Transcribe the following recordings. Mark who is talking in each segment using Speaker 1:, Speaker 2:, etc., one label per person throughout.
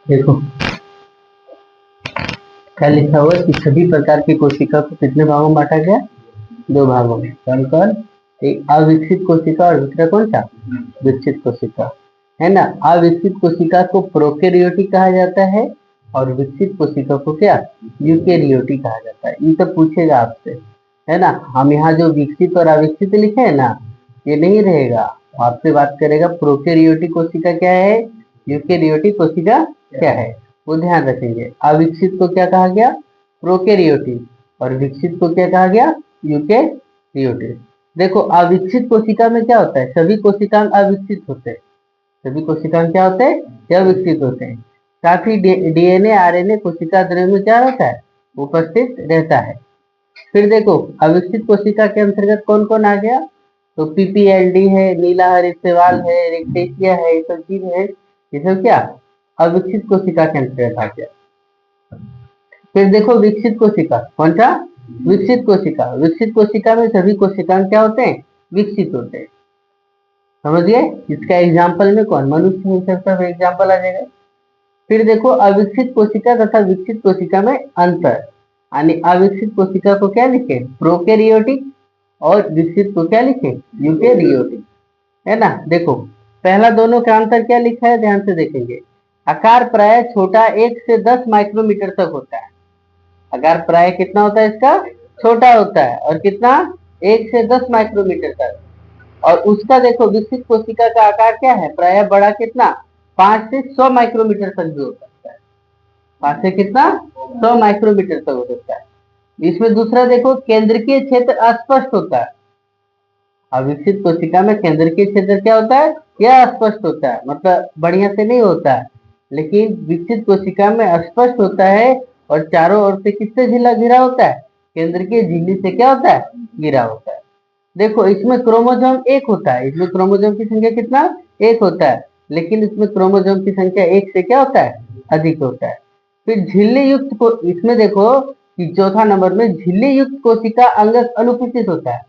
Speaker 1: देखो क्या लिखा हुआ है कि सभी प्रकार की कोशिका को कितने भागों में बांटा गया, दो भागों में। कौन कौन? एक अविकसित कोशिका और दूसरा कौन सा, विकसित कोशिका, है ना। अविकसित कोशिका को प्रोकैरियोटिक कहा जाता है और विकसित कोशिका को क्या, यूकेरियोटिक कहा जाता है। ये तो पूछेगा आपसे, है ना। हम यहाँ जो विकसित और अविकसित लिखे है ना, ये नहीं रहेगा, आपसे बात करेगा प्रोकैरियोटिक कोशिका क्या है, यूकेरियोटिक कोशिका क्या है, वो ध्यान रखेंगे। अविकसित को क्या कहा गया, प्रोकैरियोटिक, और विकसित को क्या कहा गया, यूकेरियोटिक। देखो अविकसित कोशिका में क्या होता है, सभी कोशिकांग अविकसित होते हैं, सभी कोशिकांग क्या होते हैं, क्या विकसित होते हैं। साथ ही डीएनए आरएनए कोशिका द्रव्य में क्या रहता है, उपस्थित रहता है। फिर देखो अविकसित कोशिका के अंतर्गत कौन कौन आ गया, तो पीपीएलडी है, नीला हरित शैवाल है, रिक्टेशिया है, ये सब चीज है, ये सब क्या अविकसित कोशिका के अंतर्गत आ गया। फिर देखो विकसित कोशिका, कौन सा, विकसित कोशिका। विकसित कोशिका में सभी कोशिकांग क्या होते हैं, विकसित होते हैं, समझिए। इसका एग्जाम्पल में कौन, मनुष्य में सब एग्जाम्पल आ जाएगा। फिर देखो अविकसित कोशिका तथा विकसित कोशिका में अंतर, यानी अविकसित कोशिका को क्या लिखे, प्रोकैरियोटिक, और विकसित को क्या लिखे, यूकेरियोटिक, है ना। देखो पहला दोनों का अंतर क्या लिखा है, ध्यान से देखेंगे। आकार प्राय छोटा 1 से 10 माइक्रोमीटर तक होता है। आकार प्राय कितना होता है इसका, छोटा होता है, और कितना, 1 से 10 माइक्रोमीटर तक। और उसका देखो विकसित कोशिका का आकार क्या है, प्राय बड़ा कितना, 5 से 100 माइक्रोमीटर तक भी हो सकता है, 5 से कितना, 100 माइक्रोमीटर तक हो सकता है। इसमें दूसरा देखो केंद्रीय क्षेत्र अस्पष्ट होता है। अविकसित कोशिका में केंद्रीय क्षेत्र क्या होता है, यह अस्पष्ट होता है, मतलब बढ़िया से नहीं होता है। लेकिन विकसित कोशिका में अस्पष्ट होता है और चारों ओर से किससे घिरा होता है, केंद्रीय झिल्ली से क्या होता है, घिरा होता है। देखो इसमें क्रोमोसोम एक होता है, इसमें क्रोमोसोम की संख्या कितना, एक होता है, लेकिन इसमें क्रोमोसोम की संख्या एक से क्या होता है, अधिक होता है। फिर झिल्ली युक्त को, इसमें देखो कि चौथा नंबर में झिल्ली युक्त कोशिका अंग अनुपस्थित होता है,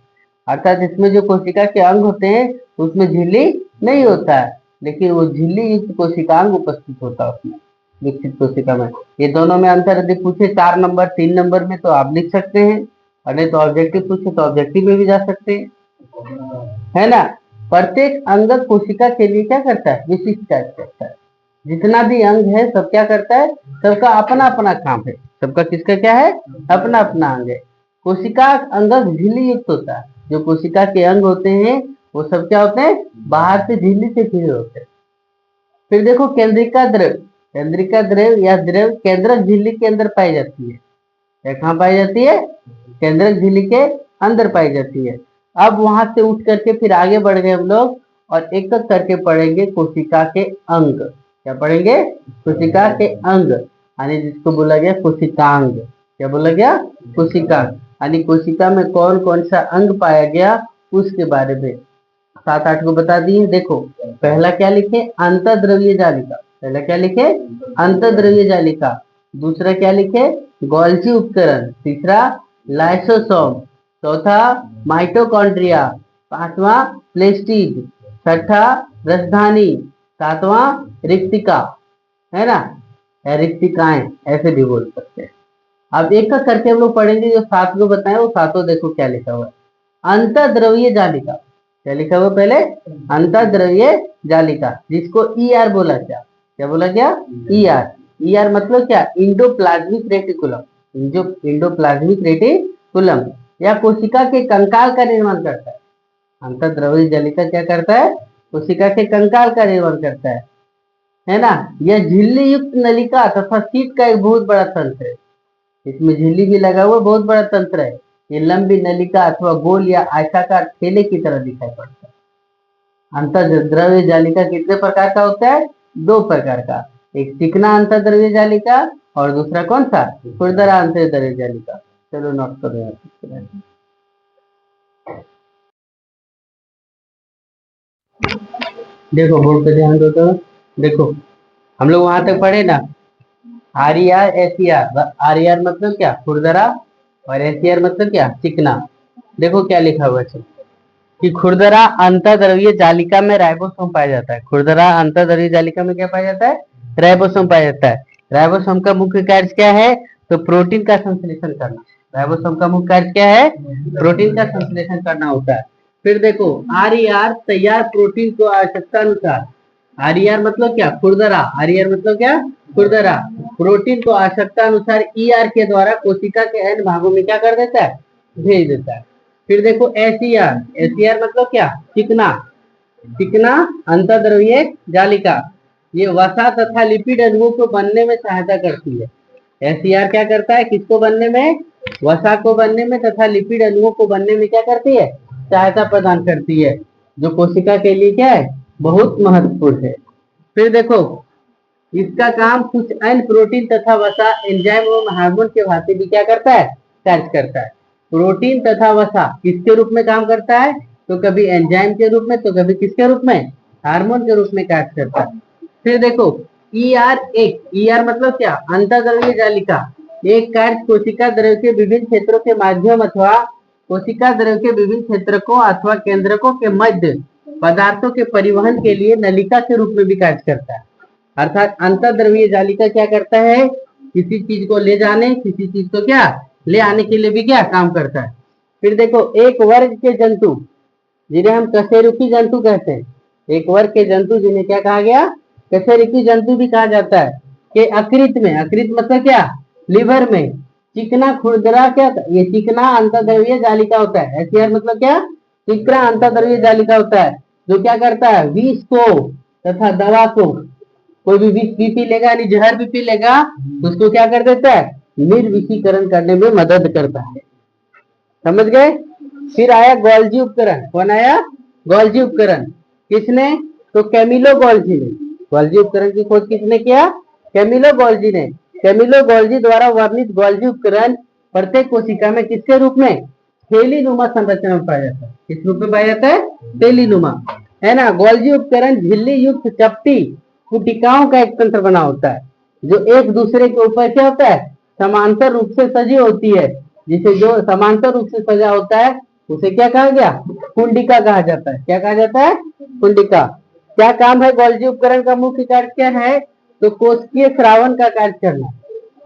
Speaker 1: अर्थात इसमें जो कोशिका के अंग होते हैं उसमें झिल्ली नहीं होता है, लेकिन वो झिल्ली युक्त कोशिकांग उपस्थित होता है उसमें, विकसित कोशिका में। ये दोनों में अंतर यदि पूछे 4 नंबर 3 नंबर में तो आप लिख सकते हैं, और नहीं तो ऑब्जेक्टिव पूछे तो ऑब्जेक्टिव में भी जा सकते हैं, है ना। प्रत्येक अंग कोशिका के लिए क्या करता है, विशिष्ट कार्य करता है। जितना भी अंग है सब क्या करता है, सबका अपना अपना काम है, सबका किसका क्या है, अपना अपना अंग है। कोशिका अंग झिल्ली युक्त होता है, जो कोशिका के अंग होते हैं वो सब क्या होते हैं, बाहर से झिल्ली से घिरे होते हैं। फिर देखो केंद्रिका द्रव, केंद्रिका द्रव या द्रव केंद्रक झिल्ली के अंदर पाई जाती है। ये कहाँ पाई जाती है, केंद्रक झिल्ली के अंदर पाई जाती है। अब वहां से उठ करके फिर आगे बढ़ गए हम लोग, और एक एक करके पढ़ेंगे कोशिका के अंग। क्या पढ़ेंगे, कोशिका के अंग, यानी जिसको बोला गया कोशिकांग। क्या बोला गया, कोशिकांग, यानी कोशिका में कौन कौन सा अंग पाया गया उसके बारे में 7-8 को बता दिए। देखो पहला क्या लिखे, अंतःद्रव्य जालिका, पहला क्या लिखे, अंतःद्रव्य जालिका। दूसरा क्या लिखे, गोल्जी उपकरण। तीसरा लाइसोसोम। चौथा माइटोकॉन्ड्रिया। पांचवा प्लेस्टिड। छठा रसधानी। सातवां रिक्तिका, है ना, या रिक्तिकाएं ऐसे भी बोल सकते हैं। अब एक एक करके हम लोग पढ़ेंगे, जो 7 को बताए वो सातों देखो क्या लिखा हुआ है। अंतःद्रव्य जालिका, क्या लिखा हुआ पहले, अंतःद्रव्य जालिका, जिसको ईआर बोला गया। क्या बोला गया, ईआर। ईआर मतलब क्या, इंडोप्लाज्मिक रेटिकुलम, जो इंडोप्लाज्मिक रेटिकुलम या कोशिका के कंकाल का निर्माण करता है। अंतःद्रव्य जालिका क्या करता है, कोशिका के कंकाल का निर्माण करता है ना। यह झिल्ली युक्त नलिका तथा सीट का एक बहुत बड़ा तंत्र है, इसमें झिल्ली भी लगा हुआ बहुत बड़ा तंत्र है। ये लंबी नलिका अथवा गोल या आयताकार थैले की तरह दिखाई पड़ता है। अंतःद्रव्य जालिका कितने प्रकार का होता है, 2 प्रकार का, एक चिकना अंतःद्रव्य जालिका और दूसरा कौन सा, खुरदरा अंतःद्रव्य जालिका। चलो नोट करो यहाँ। देखो बोर्ड पे ध्यान दो तो, देखो हम लोग वहां तक पढ़े ना, आर एस आर मतलब क्या, खुरदरा, और एस मतलब क्या, चिकना। देखो क्या लिखा हुआ है कि खुरदरा अंतःद्रव्य जालिका में राइबोसोम पाया जाता है। खुरदरा अंतःद्रव्य जालिका में क्या पाया जाता है, राइबोसोम पाया जाता है। राइबोसोम का मुख्य कार्य क्या है? तो प्रोटीन का संश्लेषण करना। राइबोसोम का मुख्य कार्य क्या है? प्रोटीन का संश्लेषण करना होता है। फिर देखो RER तैयार प्रोटीन को आवश्यकता अनुसार, RER मतलब क्या? खुरदरा। RER मतलब क्या? खुरदरा। प्रोटीन को आवश्यकता अनुसार ER के द्वारा कोशिका के अन्य भागों में क्या कर देता है? भेज देता है। फिर देखो SER। SER मतलब क्या? चिकना। चिकना अंतर्द्रव्यीय जालिका, ये वसा तथा लिपिड अणुओं को बनने में सहायता करती है। SER क्या करता है? किसको बनने में? वसा को बनने में तथा लिपिड अणुओं को बनने में क्या करती है? सहायता प्रदान करती है, जो कोशिका के लिए क्या है? बहुत महत्वपूर्ण है। फिर देखो इसका काम कुछ अन्य प्रोटीन तथा वसा एंजाइम एवं हार्मोन के भांति भी क्या करता है? कार्य करता है। प्रोटीन तथा वसा किसके रूप में काम करता है? तो कभी एंजाइम के रूप में, तो कभी किसके रूप में? हार्मोन के रूप में कार्य करता है। फिर देखो ER मतलब क्या? अंतर्द्रव्यीय जालिका। एक कार्य कोशिका द्रव्य के विभिन्न क्षेत्रों के माध्यम अथवा कोशिका द्रव्य के विभिन्न क्षेत्रकों अथवा केंद्रकों के मध्य पदार्थों के परिवहन के लिए नलिका के रूप में भी कार्य करता है। अर्थात अंतर्द्रव्यीय जालिका क्या करता है? किसी चीज को ले जाने, किसी चीज को क्या ले आने के लिए भी क्या काम करता है। फिर देखो एक वर्ग के जंतु जिन्हें हम कशेरुकी जंतु कहते हैं, एक वर्ग के जंतु जिन्हें क्या कहा गया? कशेरुकी जंतु भी कहा जाता है, कि अकृत में, अकृत मतलब क्या? लिवर में चिकना खुरदरा क्या? ये चिकना अंतर्द्रव्यीय जालिका होता है। SER मतलब क्या? चिकना अंतर्द्रव्यीय जालिका होता है, जो क्या करता है? विष को तथा दवा को, कोई भी विष भी पी लेगा यानी जहर भी पी लेगा, उसको क्या कर देता है? निर्विषीकरण करने में मदद करता है। समझ गए? फिर आया गोल्जी उपकरण। कौन आया? गोल्जी उपकरण। किसने? तो कैमिलो गोल्जी ने। गोल्जी उपकरण की खोज किसने किया? कैमिलो गोल्जी ने। कैमिलो गोल्जी द्वारा वर्णित गोल्जी उपकरण प्रत्येक कोशिका में किसके रूप में? थैलीनुमा संरचना में पाया जाता है। किस रूप में पाया जाता है? थैलीनुमा, है ना। गोल्जी उपकरण झिल्ली युक्त चपटी कुटिकाओं का एक तंत्र बना होता है, जो एक दूसरे के ऊपर क्या होता है? समांतर रूप से सजी होती है। जिसे जो समांतर रूप से सजा होता है उसे क्या कहा गया? कुंडिका कहा जाता है। क्या कहा जाता है? कुंडिका। क्या काम है गोल्जी उपकरण का? मुख्य कार्य क्या है? तो कोशिकीय श्रावण का कार्य करना।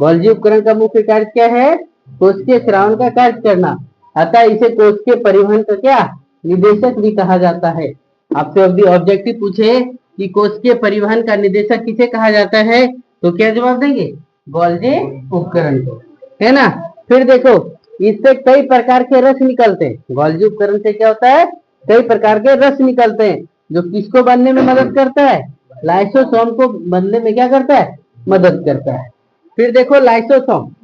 Speaker 1: गोल्जी उपकरण का मुख्य कार्य क्या है? कोशिकीय श्रावण का कार्य करना। अतः इसे कोशिकीय परिवहन का क्या निदेशक भी कहा जाता है। आपसे ऑब्जेक्टिव पूछे कि कोशिकीय परिवहन का निदेशक किसे कहा जाता है, तो क्या जवाब देंगे? गोल्जी उपकरण को, है ना। फिर देखो इससे कई प्रकार के रस निकलते हैं। गोल्जी उपकरण से क्या होता है? कई प्रकार के रस निकलते हैं, जो किसको बनने में मदद करता है? लाइसोसोम को बनने में क्या करता है? मदद करता है। फिर देखो लाइसोसोम,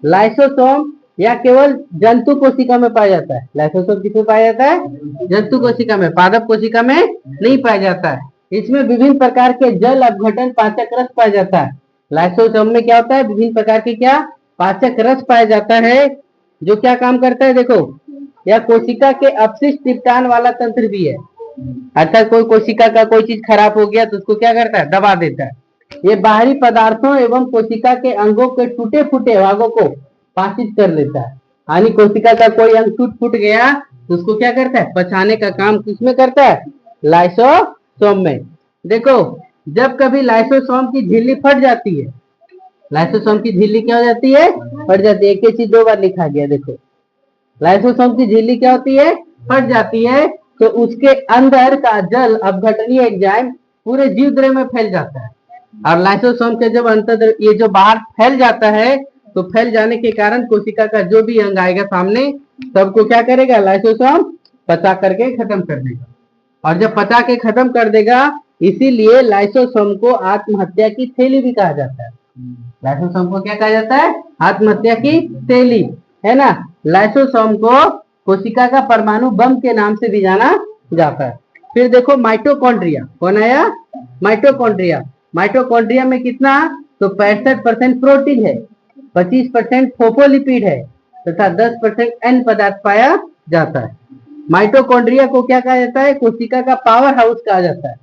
Speaker 1: लाइसोसोम या केवल जंतु कोशिका में पाया जाता है। लाइसोसोम किसमें पाया जाता है? जंतु कोशिका में, पादप कोशिका में नहीं पाया जाता है। इसमें विभिन्न प्रकार के जल अपघटन पाचक रस पाया जाता है। लाइसोसोम में क्या होता है? विभिन्न प्रकार के क्या पाचक रस पाया जाता है, जो क्या काम करता है? देखो यह कोशिका के अपशिष्ट निपटान वाला तंत्र भी है। अर्थात कोई कोशिका का कोई चीज खराब हो गया तो उसको क्या करता है? दबा देता है। ये बाहरी पदार्थों एवं कोशिका के अंगों के टूटे फूटे भागों को पाचित कर लेता है। यानी कोशिका का कोई अंग टूट फूट गया तो उसको क्या करता है? पचाने का काम किसमें करता है? लाइसोसोम में। देखो जब कभी लाइसोसोम की झिल्ली फट जाती है, लाइसोसोम की झिल्ली क्या हो जाती है? फट जाती है। एक ही चीज दो बार लिखा गया। देखो लाइसोसोम की झिल्ली क्या होती है? फट जाती है, तो उसके अंदर का जल अपघटनीय एंजाइम पूरे जीव द्रव्य में फैल जाता है। और लाइसोसोम के जब ये जो बाहर फैल जाता है, तो फैल जाने के कारण कोशिका का जो भी अंग आएगा सामने, सबको क्या करेगा? लाइसोसोम पचा करके खत्म कर देगा। और जब पचा के खत्म कर देगा, इसीलिए लाइसोसोम को आत्महत्या की थैली भी कहा जाता है। लाइसोसोम को क्या कहा जाता है? आत्महत्या की थैली, है ना। लाइसोसोम को कोशिका का परमाणु बम के नाम से भी जाना जाता है। फिर देखो माइटोकॉन्ड्रिया। कौन आया? माइटोकॉन्ड्रिया। माइटोकॉन्ड्रिया में कितना? तो 65% प्रोटीन है, 25% फोस्फोलिपिड है तथा 10% अन्य पदार्थ पाया जाता है। माइटोकॉन्ड्रिया को क्या कहा जाता है? कोशिका का पावर हाउस कहा जाता है।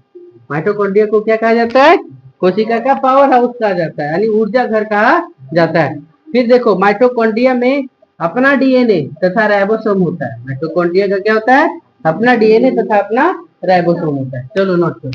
Speaker 1: माइटोकॉन्ड्रिया को क्या कहा जाता है? कोशिका का पावर हाउस कहा जाता है, यानी ऊर्जा घर कहा जाता है। फिर देखो माइटोकॉन्ड्रिया में अपना डीएनए तथा राइबोसोम होता है। माइटोकॉन्ड्रिया का क्या होता है? अपना डीएनए तथा अपना राइबोसोम होता है। चलो नोट करो।